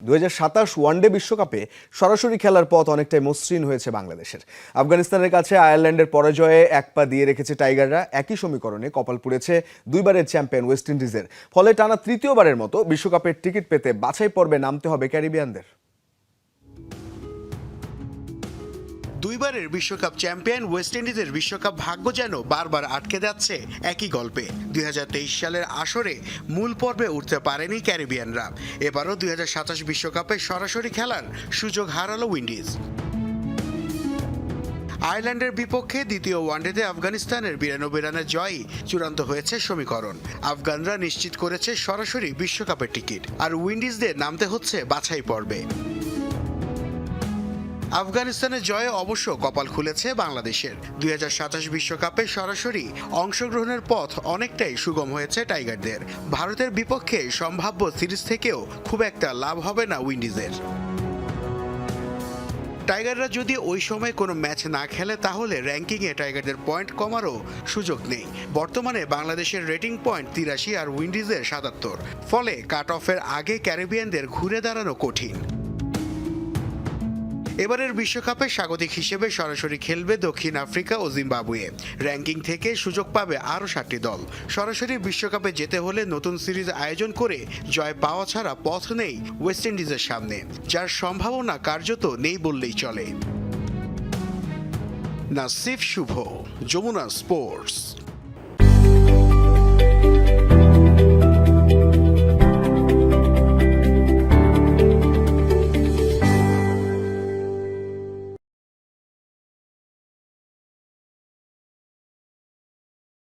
2027 one day বিশ্বকাপে সরাসরি খেলার পথ অনেকটাই মসৃণ হয়েছে বাংলাদেশের। আফগানিস্তানের কাছে আয়ারল্যান্ডের পরাজয়ে এক পা দিয়ে রেখেছে টাইগাররা। একই সমীকরণে কপাল পুড়েছে দুইবারের চ্যাম্পিয়ন ওয়েস্ট ইন্ডিজের। ফলে টানা তৃতীয়বারের মতো বিশ্বকাপের টিকিট পেতে বাছাই পর্বে নামতে হবে ক্যারিবিয়ানদের। দুইবারের বিশ্বকাপ চ্যাম্পিয়ন ওয়েস্ট ইন্ডিজের বিশ্বকাপ ভাগ্য যেন বারবার আটকে যাচ্ছে একই গল্পে। 2023 সালের আসরে মূল পর্বে উঠতে পারেনি ক্যারিবিয়ানরা। এবারও 2027 বিশ্বকাপে সরাসরি খেলার সুযোগ হারালো উইন্ডিজ। আয়ারল্যান্ডের বিপক্ষে দ্বিতীয় ওয়ানডেতে আফগানিস্তানের 92 রানের জয়ই চূড়ান্ত হয়েছে সমীকরণ। আফগানরা নিশ্চিত করেছে সরাসরি বিশ্বকাপের টিকিট, আর উইন্ডিজদের নামতে হচ্ছে বাছাই পর্বে। আফগানিস্তানের জয়ে অবশ্য কপাল খুলেছে বাংলাদেশের। 2027 বিশ্বকাপে সরাসরি অংশগ্রহণের পথ অনেকটাই সুগম হয়েছে টাইগারদের। ভারতের বিপক্ষে সম্ভাব্য সিরিজ থেকেও খুব একটা লাভ হবে না উইন্ডিজের। টাইগাররা যদি ওই সময় কোনো ম্যাচ না খেলে তাহলে র্যাঙ্কিংয়ে টাইগারদের পয়েন্ট কমারও সুযোগ নেই। বর্তমানে বাংলাদেশের রেটিং পয়েন্ট 83 আর উইন্ডিজের 77। ফলে কাট অফের আগে ক্যারিবিয়ানদের ঘুরে দাঁড়ানো কঠিন। এবারের বিশ্বকাপে স্বাগতিক হিসেবে সরাসরি খেলবে দক্ষিণ আফ্রিকা ও জিম্বাবুয়ে। র্যাঙ্কিং থেকে সুযোগ পাবে আরও 7টি দল। সরাসরি বিশ্বকাপে যেতে হলে নতুন সিরিজ আয়োজন করে জয় পাওয়া ছাড়া পথ নেই ওয়েস্ট ইন্ডিজের সামনে, যার সম্ভাবনা কার্যত নেই বললেই চলে। নাসিফ শুভ, যমুনা স্পোর্টস।